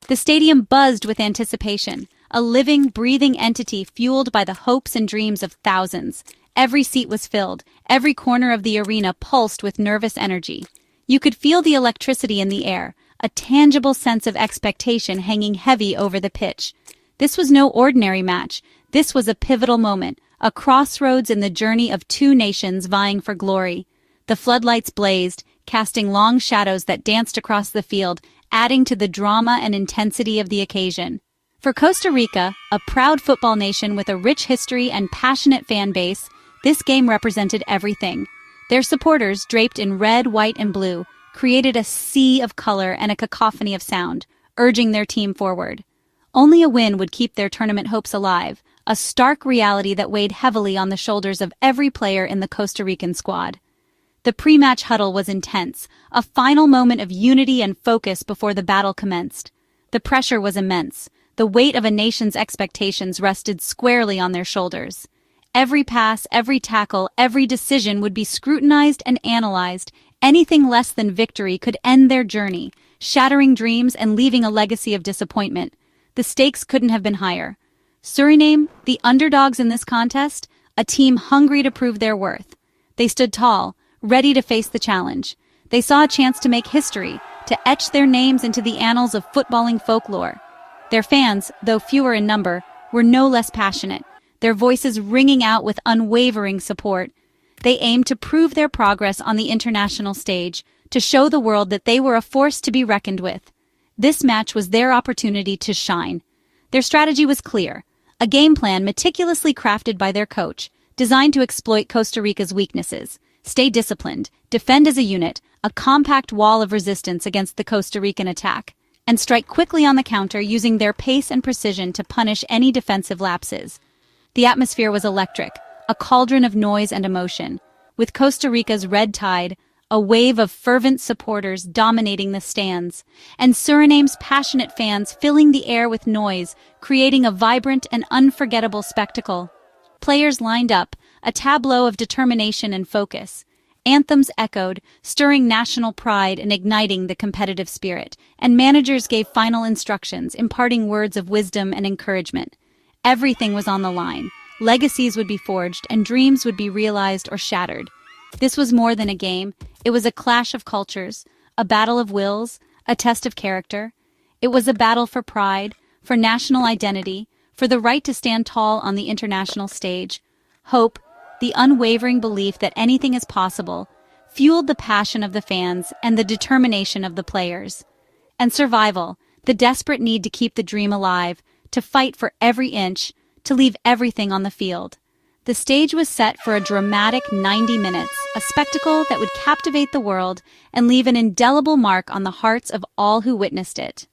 The stadium buzzed with anticipation, a living, breathing entity fueled by the hopes and dreams of thousands. Every seat was filled, every corner of the arena pulsed with nervous energy. You could feel the electricity in the air, a tangible sense of expectation hanging heavy over the pitch. This was no ordinary match. This was a pivotal moment, a crossroads in the journey of two nations vying for glory. The floodlights blazed, casting long shadows that danced across the field, adding to the drama and intensity of the occasion. For Costa Rica, a proud football nation with a rich history and passionate fan base, this game represented everything. Their supporters, draped in red, white, and blue, created a sea of color and a cacophony of sound, urging their team forward. Only a win would keep their tournament hopes alive, a stark reality that weighed heavily on the shoulders of every player in the Costa Rican squad. The pre-match huddle was intense, a final moment of unity and focus before the battle commenced. The pressure was immense. The weight of a nation's expectations rested squarely on their shoulders. Every pass, every tackle, every decision would be scrutinized and analyzed. Anything less than victory could end their journey, shattering dreams and leaving a legacy of disappointment. The stakes couldn't have been higher. Suriname, the underdogs in this contest, a team hungry to prove their worth. They stood tall, ready to face the challenge. They saw a chance to make history, to etch their names into the annals of footballing folklore. Their fans, though fewer in number, were no less passionate, their voices ringing out with unwavering support. They aimed to prove their progress on the international stage, to show the world that they were a force to be reckoned with. This match was their opportunity to shine. Their strategy was clear, a game plan meticulously crafted by their coach, designed to exploit Costa Rica's weaknesses. Stay disciplined, defend as a unit, a compact wall of resistance against the Costa Rican attack, and strike quickly on the counter using their pace and precision to punish any defensive lapses. The atmosphere was electric, a cauldron of noise and emotion, with Costa Rica's red tide, a wave of fervent supporters dominating the stands, and Suriname's passionate fans filling the air with noise, creating a vibrant and unforgettable spectacle. Players lined up, a tableau of determination and focus. Anthems echoed, stirring national pride and igniting the competitive spirit, and managers gave final instructions, imparting words of wisdom and encouragement. Everything was on the line. Legacies would be forged, and dreams would be realized or shattered. This was more than a game. It was a clash of cultures, a battle of wills, a test of character. It was a battle for pride, for national identity, for the right to stand tall on the international stage. Hope, the unwavering belief that anything is possible, fueled the passion of the fans and the determination of the players. And survival, the desperate need to keep the dream alive, to fight for every inch, to leave everything on the field. The stage was set for a dramatic 90 minutes, a spectacle that would captivate the world and leave an indelible mark on the hearts of all who witnessed it.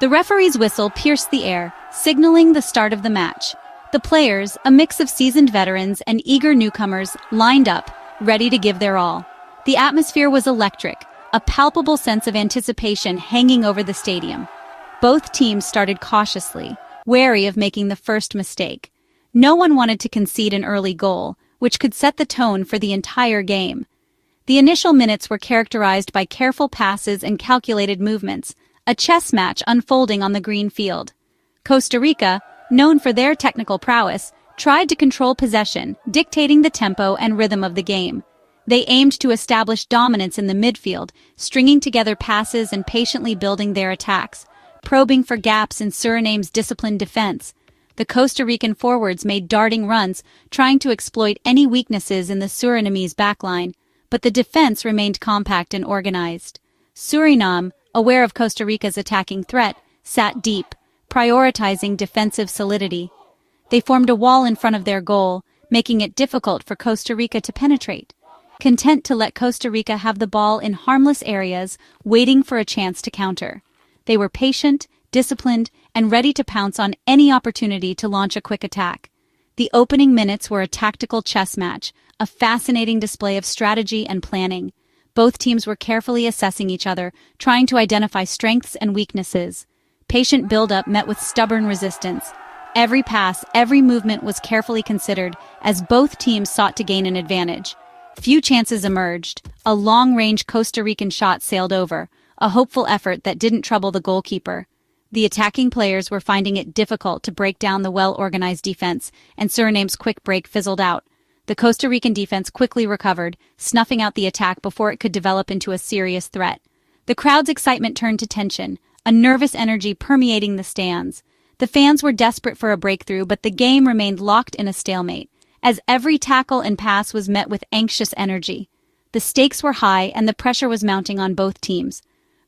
The referee's whistle pierced the air, signaling the start of the match. The players, a mix of seasoned veterans and eager newcomers, lined up, ready to give their all. The atmosphere was electric, a palpable sense of anticipation hanging over the stadium. Both teams started cautiously, wary of making the first mistake. No one wanted to concede an early goal, which could set the tone for the entire game. The initial minutes were characterized by careful passes and calculated movements, a chess match unfolding on the green field. Costa Rica, known for their technical prowess, tried to control possession, dictating the tempo and rhythm of the game. They aimed to establish dominance in the midfield, stringing together passes and patiently building their attacks, probing for gaps in Suriname's disciplined defense. The Costa Rican forwards made darting runs, trying to exploit any weaknesses in the Surinamese backline, but the defense remained compact and organized. Suriname, aware of Costa Rica's attacking threat, sat deep, prioritizing defensive solidity. They formed a wall in front of their goal, making it difficult for Costa Rica to penetrate. Content to let Costa Rica have the ball in harmless areas, waiting for a chance to counter. They were patient, disciplined, and ready to pounce on any opportunity to launch a quick attack. The opening minutes were a tactical chess match, a fascinating display of strategy and planning. Both teams were carefully assessing each other, trying to identify strengths and weaknesses. Patient build-up met with stubborn resistance. Every pass, every movement was carefully considered, as both teams sought to gain an advantage. Few chances emerged. A long-range Costa Rican shot sailed over, a hopeful effort that didn't trouble the goalkeeper. The attacking players were finding it difficult to break down the well-organized defense, and Suriname's quick break fizzled out. The Costa Rican defense quickly recovered, snuffing out the attack before it could develop into a serious threat. The crowd's excitement turned to tension, a nervous energy permeating the stands. The fans were desperate for a breakthrough, but the game remained locked in a stalemate, as every tackle and pass was met with anxious energy. The stakes were high and the pressure was mounting on both teams.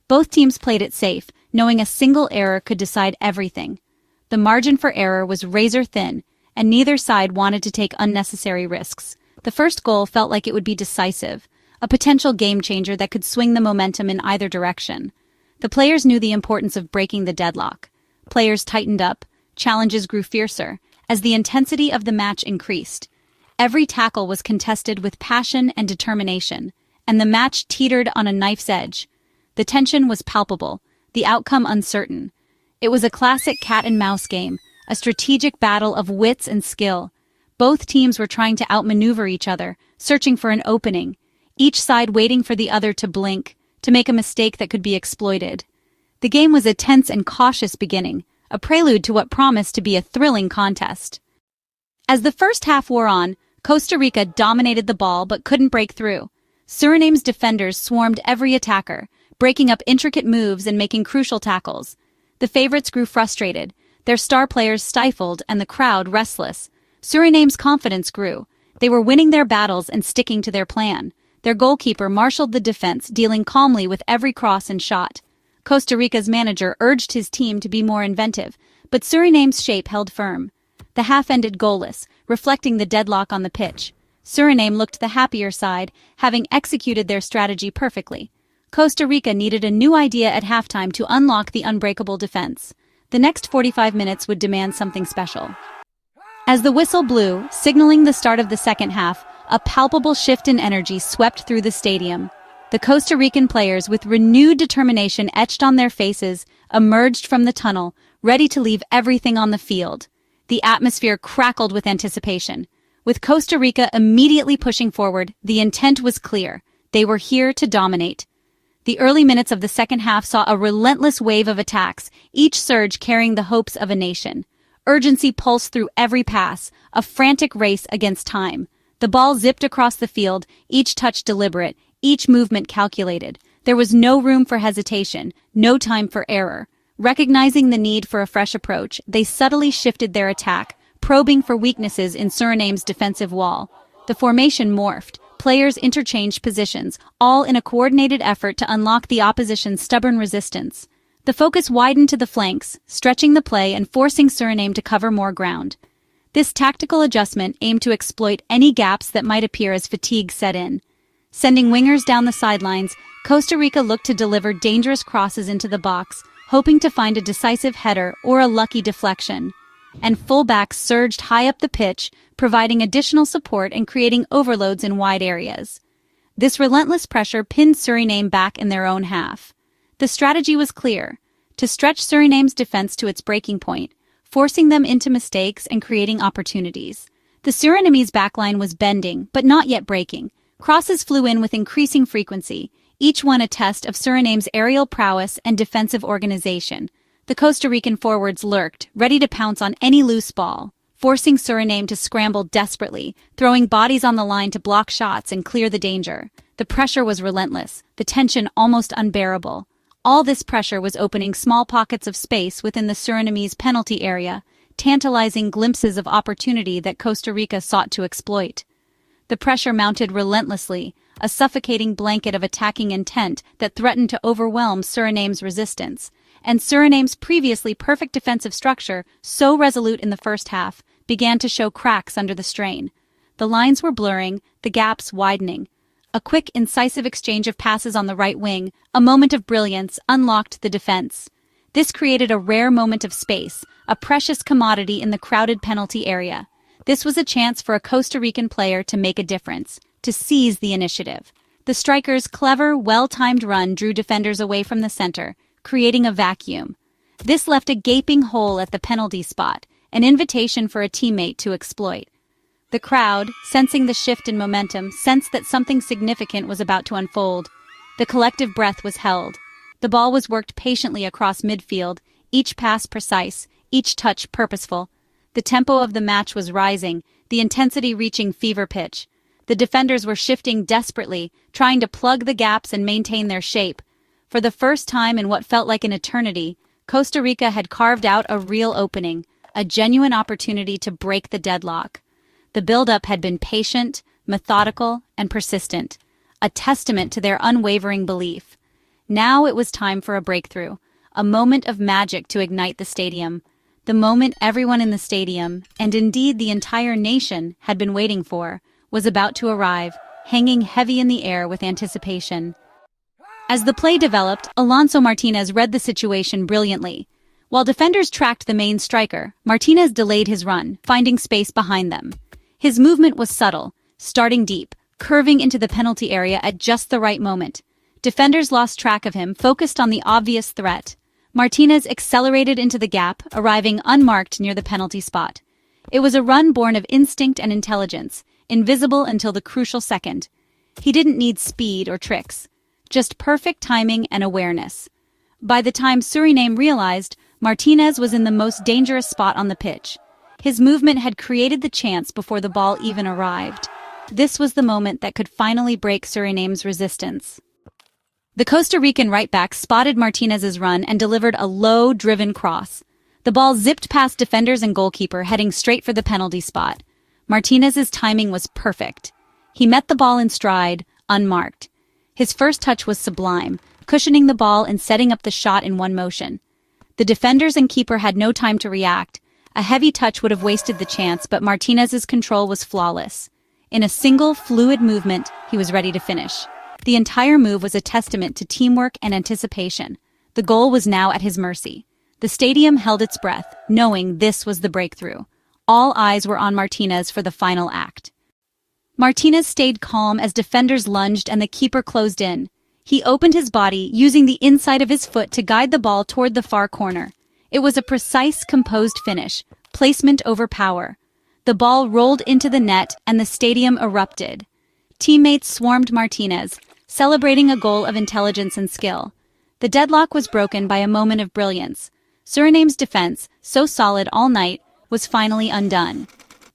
Both teams played it safe, knowing a single error could decide everything. The margin for error was razor thin, and neither side wanted to take unnecessary risks. The first goal felt like it would be decisive, a potential game-changer that could swing the momentum in either direction. The players knew the importance of breaking the deadlock. Players tightened up, challenges grew fiercer, as the intensity of the match increased. Every tackle was contested with passion and determination, and the match teetered on a knife's edge. The tension was palpable, the outcome uncertain. It was a classic cat-and-mouse game, a strategic battle of wits and skill. Both teams were trying to outmaneuver each other, searching for an opening, each side waiting for the other to blink, to make a mistake that could be exploited. The game was a tense and cautious beginning, a prelude to what promised to be a thrilling contest. As the first half wore on, Costa Rica dominated the ball but couldn't break through. Suriname's defenders swarmed every attacker, breaking up intricate moves and making crucial tackles. The favorites grew frustrated, their star players stifled and the crowd restless. Suriname's confidence grew. They were winning their battles and sticking to their plan. Their goalkeeper marshaled the defense, dealing calmly with every cross and shot. Costa Rica's manager urged his team to be more inventive, but Suriname's shape held firm. The half ended goalless, reflecting the deadlock on the pitch. Suriname looked the happier side, having executed their strategy perfectly. Costa Rica needed a new idea at halftime to unlock the unbreakable defense. The next 45 minutes would demand something special. As the whistle blew, signaling the start of the second half, a palpable shift in energy swept through the stadium. The Costa Rican players, with renewed determination etched on their faces, emerged from the tunnel, ready to leave everything on the field. The atmosphere crackled with anticipation. With Costa Rica immediately pushing forward, the intent was clear. They were here to dominate. The early minutes of the second half saw a relentless wave of attacks, each surge carrying the hopes of a nation. Urgency pulsed through every pass, a frantic race against time. The ball zipped across the field, each touch deliberate, each movement calculated. There was no room for hesitation, no time for error. Recognizing the need for a fresh approach, they subtly shifted their attack, probing for weaknesses in Suriname's defensive wall. The formation morphed. Players interchanged positions, all in a coordinated effort to unlock the opposition's stubborn resistance. The focus widened to the flanks, stretching the play and forcing Suriname to cover more ground. This tactical adjustment aimed to exploit any gaps that might appear as fatigue set in. Sending wingers down the sidelines, Costa Rica looked to deliver dangerous crosses into the box, hoping to find a decisive header or a lucky deflection. And fullbacks surged high up the pitch, providing additional support and creating overloads in wide areas. This relentless pressure pinned Suriname back in their own half. The strategy was clear: to stretch Suriname's defense to its breaking point, forcing them into mistakes and creating opportunities. The Surinamese backline was bending, but not yet breaking. Crosses flew in with increasing frequency, each one a test of Suriname's aerial prowess and defensive organization. The Costa Rican forwards lurked, ready to pounce on any loose ball, forcing Suriname to scramble desperately, throwing bodies on the line to block shots and clear the danger. The pressure was relentless, the tension almost unbearable. All this pressure was opening small pockets of space within the Surinamese penalty area, tantalizing glimpses of opportunity that Costa Rica sought to exploit. The pressure mounted relentlessly, a suffocating blanket of attacking intent that threatened to overwhelm Suriname's resistance. And Suriname's previously perfect defensive structure, so resolute in the first half, began to show cracks under the strain. The lines were blurring, the gaps widening. A quick, incisive exchange of passes on the right wing, a moment of brilliance, unlocked the defense. This created a rare moment of space, a precious commodity in the crowded penalty area. This was a chance for a Costa Rican player to make a difference, to seize the initiative. The striker's clever, well-timed run drew defenders away from the center, creating a vacuum. This left a gaping hole at the penalty spot, an invitation for a teammate to exploit. The crowd, sensing the shift in momentum, sensed that something significant was about to unfold. The collective breath was held. The ball was worked patiently across midfield, each pass precise, each touch purposeful. The tempo of the match was rising, the intensity reaching fever pitch. The defenders were shifting desperately, trying to plug the gaps and maintain their shape. For the first time in what felt like an eternity, Costa Rica had carved out a real opening, a genuine opportunity to break the deadlock. The build-up had been patient, methodical, and persistent, a testament to their unwavering belief. Now it was time for a breakthrough, a moment of magic to ignite the stadium, the moment everyone in the stadium, and indeed the entire nation, had been waiting for, was about to arrive, hanging heavy in the air with anticipation. As the play developed, Alonso Martínez read the situation brilliantly. While defenders tracked the main striker, Martínez delayed his run, finding space behind them. His movement was subtle, starting deep, curving into the penalty area at just the right moment. Defenders lost track of him, focused on the obvious threat. Martínez accelerated into the gap, arriving unmarked near the penalty spot. It was a run born of instinct and intelligence, invisible until the crucial second. He didn't need speed or tricks, just perfect timing and awareness. By the time Suriname realized, Martínez was in the most dangerous spot on the pitch. His movement had created the chance before the ball even arrived. This was the moment that could finally break Suriname's resistance. The Costa Rican right-back spotted Martínez's run and delivered a low, driven cross. The ball zipped past defenders and goalkeeper, heading straight for the penalty spot. Martínez's timing was perfect. He met the ball in stride, unmarked. His first touch was sublime, cushioning the ball and setting up the shot in one motion. The defenders and keeper had no time to react. A heavy touch would have wasted the chance, but Martínez's control was flawless. In a single, fluid movement, he was ready to finish. The entire move was a testament to teamwork and anticipation. The goal was now at his mercy. The stadium held its breath, knowing this was the breakthrough. All eyes were on Martínez for the final act. Martínez stayed calm as defenders lunged and the keeper closed in. He opened his body, using the inside of his foot to guide the ball toward the far corner. It was a precise, composed finish, placement over power. The ball rolled into the net and the stadium erupted. Teammates swarmed Martínez, celebrating a goal of intelligence and skill. The deadlock was broken by a moment of brilliance. Suriname's defense, so solid all night, was finally undone.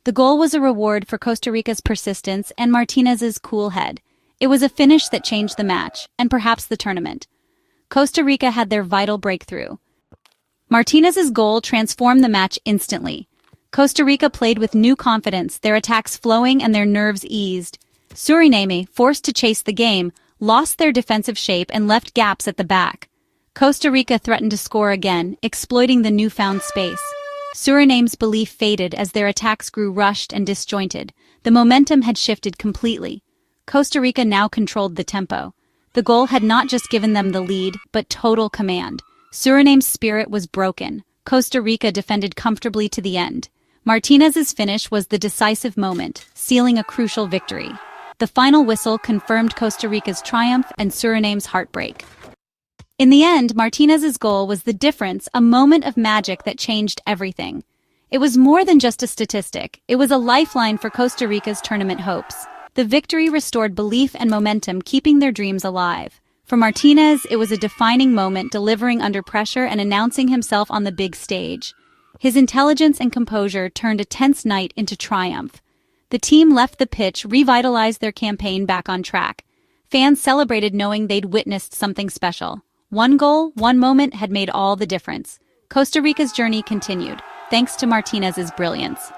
The goal was a reward for Costa Rica's persistence and Martínez's cool head. It was a finish that changed the match, and perhaps the tournament. Costa Rica had their vital breakthrough. Martínez's goal transformed the match instantly. Costa Rica played with new confidence, their attacks flowing and their nerves eased. Suriname, forced to chase the game, lost their defensive shape and left gaps at the back. Costa Rica threatened to score again, exploiting the newfound space. Suriname's belief faded as their attacks grew rushed and disjointed. The momentum had shifted completely. Costa Rica now controlled the tempo. The goal had not just given them the lead, but total command. Suriname's spirit was broken. Costa Rica defended comfortably to the end. Martínez's finish was the decisive moment, sealing a crucial victory. The final whistle confirmed Costa Rica's triumph and Suriname's heartbreak. In the end, Martínez's goal was the difference, a moment of magic that changed everything. It was more than just a statistic. It was a lifeline for Costa Rica's tournament hopes. The victory restored belief and momentum, keeping their dreams alive. For Martínez, it was a defining moment, delivering under pressure and announcing himself on the big stage. His intelligence and composure turned a tense night into triumph. The team left the pitch, revitalized their campaign back on track. Fans celebrated knowing they'd witnessed something special. One goal, one moment had made all the difference. Costa Rica's journey continued, thanks to Martínez's brilliance.